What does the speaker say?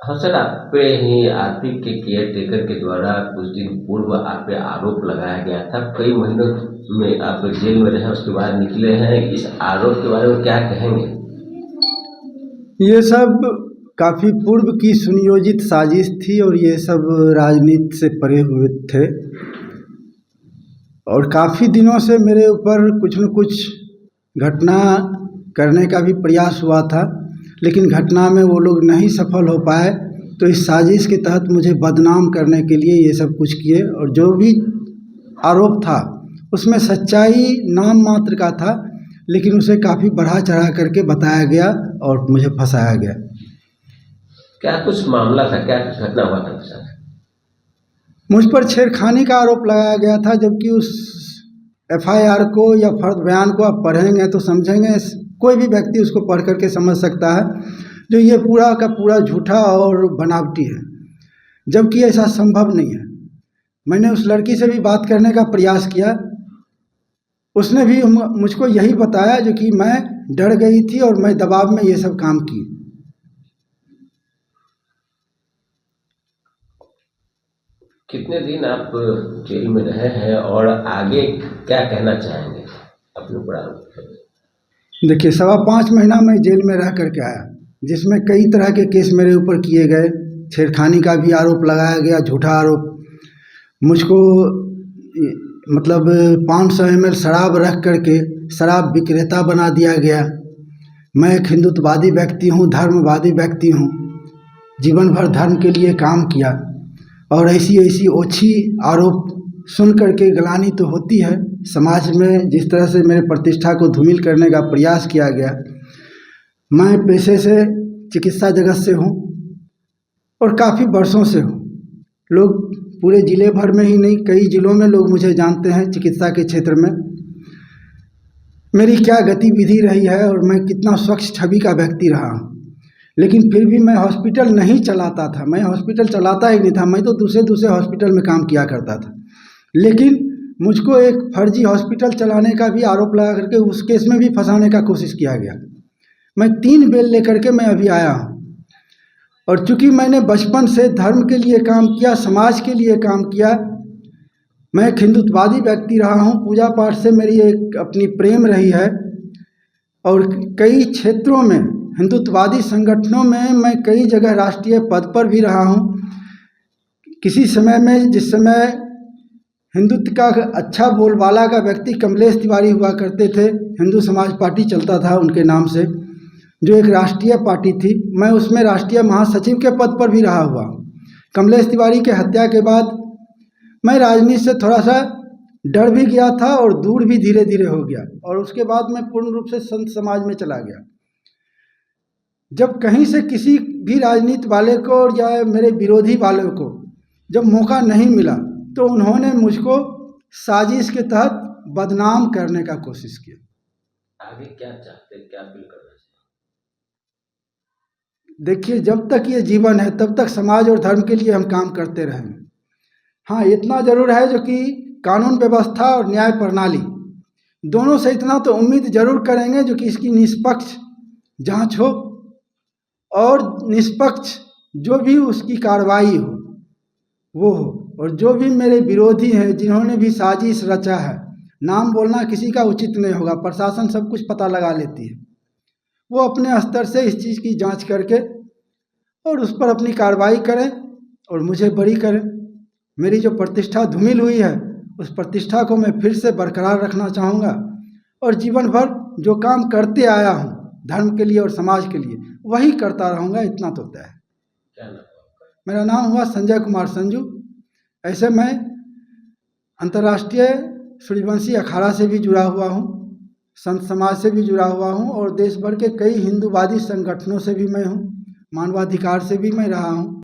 हाँ सर, आप पे ही आरपी के केयर टेकर के द्वारा कुछ दिन पूर्व आप पे आरोप लगाया गया था। कई महीनों में आप जेल में रहे, उसके बाद निकले हैं। इस आरोप के बारे में क्या कहेंगे? ये सब काफ़ी पूर्व की सुनियोजित साजिश थी और ये सब राजनीति से परे हुए थे और काफ़ी दिनों से मेरे ऊपर कुछ न कुछ घटना करने का भी प्रयास हुआ था, लेकिन घटना में वो लोग नहीं सफल हो पाए। तो इस साजिश के तहत मुझे बदनाम करने के लिए ये सब कुछ किए और जो भी आरोप था उसमें सच्चाई नाम मात्र का था, लेकिन उसे काफ़ी बढ़ा चढ़ा करके बताया गया और मुझे फंसाया गया। क्या कुछ मामला था, क्या कुछ घटना हुआ था सर? मुझ पर छेड़खानी का आरोप लगाया गया था, जबकि उस एफआईआर को या फर्द बयान को आप पढ़ेंगे तो समझेंगे, कोई भी व्यक्ति उसको पढ़ करके समझ सकता है जो ये पूरा का पूरा झूठा और बनावटी है, जबकि ऐसा संभव नहीं है। मैंने उस लड़की से भी बात करने का प्रयास किया, उसने भी मुझको यही बताया जो कि मैं डर गई थी और मैं दबाव में ये सब काम की। कितने दिन आप जेल में रहे हैं और आगे क्या कहना चाहेंगे अपने ऊपर आरोप? देखिए, 5.25 महीना मैं जेल में रह करके आया, जिसमें कई तरह के केस मेरे ऊपर किए गए। छेड़खानी का भी आरोप लगाया गया, झूठा आरोप। मुझको मतलब 500 ml शराब रख करके शराब विक्रेता बना दिया गया। मैं एक हिंदुत्ववादी व्यक्ति हूँ, धर्मवादी व्यक्ति हूँ, जीवन भर धर्म के लिए काम किया और ऐसी ऐसी ओछी आरोप सुन करके ग्लानि तो होती है समाज में। जिस तरह से मेरे प्रतिष्ठा को धूमिल करने का प्रयास किया गया। मैं पेशे से चिकित्सा जगत से हूँ और काफ़ी वर्षों से हूँ। लोग पूरे ज़िले भर में ही नहीं, कई ज़िलों में लोग मुझे जानते हैं चिकित्सा के क्षेत्र में। मेरी क्या गतिविधि रही है और मैं कितना स्वच्छ छवि का व्यक्ति रहा हूँ, लेकिन फिर भी मैं हॉस्पिटल नहीं चलाता था। मैं हॉस्पिटल चलाता ही नहीं था, मैं तो दूसरे हॉस्पिटल में काम किया करता था। लेकिन मुझको एक फर्जी हॉस्पिटल चलाने का भी आरोप लगा करके उस केस में भी फंसाने का कोशिश किया गया। मैं 3 बेल लेकर के मैं अभी आया हूँ और चूँकि मैंने बचपन से धर्म के लिए काम किया, समाज के लिए काम किया, मैं एक हिंदुत्ववादी व्यक्ति रहा हूँ। पूजा पाठ से मेरी एक अपनी प्रेम रही है और कई क्षेत्रों में हिंदुत्ववादी संगठनों में मैं कई जगह राष्ट्रीय पद पर भी रहा हूँ। किसी समय में, जिस समय हिंदुत्व का अच्छा बोलबाला का व्यक्ति कमलेश तिवारी हुआ करते थे, हिंदू समाज पार्टी चलता था उनके नाम से, जो एक राष्ट्रीय पार्टी थी, मैं उसमें राष्ट्रीय महासचिव के पद पर भी रहा हुआ। कमलेश तिवारी के हत्या के बाद मैं राजनीति से थोड़ा सा डर भी गया था और दूर भी धीरे धीरे हो गया और उसके बाद मैं पूर्ण रूप से संत समाज में चला गया। जब कहीं से किसी भी राजनीति वाले को या मेरे विरोधी वाले को जब मौका नहीं मिला तो उन्होंने मुझको साजिश के तहत बदनाम करने का कोशिश किया। आगे क्या चाहते हैं, क्या अपील करना चाहिए? देखिए, जब तक ये जीवन है तब तक समाज और धर्म के लिए हम काम करते रहेंगे। हाँ, इतना जरूर है जो कि कानून व्यवस्था और न्याय प्रणाली दोनों से इतना तो उम्मीद जरूर करेंगे जो कि इसकी निष्पक्ष जांच हो और निष्पक्ष जो भी उसकी कार्रवाई हो वो हो। और जो भी मेरे विरोधी हैं, जिन्होंने भी साजिश रचा है, नाम बोलना किसी का उचित नहीं होगा, प्रशासन सब कुछ पता लगा लेती है, वो अपने स्तर से इस चीज़ की जांच करके और उस पर अपनी कार्रवाई करें और मुझे बरी करें। मेरी जो प्रतिष्ठा धूमिल हुई है उस प्रतिष्ठा को मैं फिर से बरकरार रखना चाहूँगा और जीवन भर जो काम करते आया हूँ धर्म के लिए और समाज के लिए वही करता रहूँगा, इतना तो तय है। क्या नाम? मेरा नाम हुआ संजय कुमार संजू। ऐसे मैं अंतर्राष्ट्रीय सूर्यवंशी अखाड़ा से भी जुड़ा हुआ हूँ, संत समाज से भी जुड़ा हुआ हूँ और देश भर के कई हिंदूवादी संगठनों से भी मैं हूँ, मानवाधिकार से भी मैं रहा हूँ।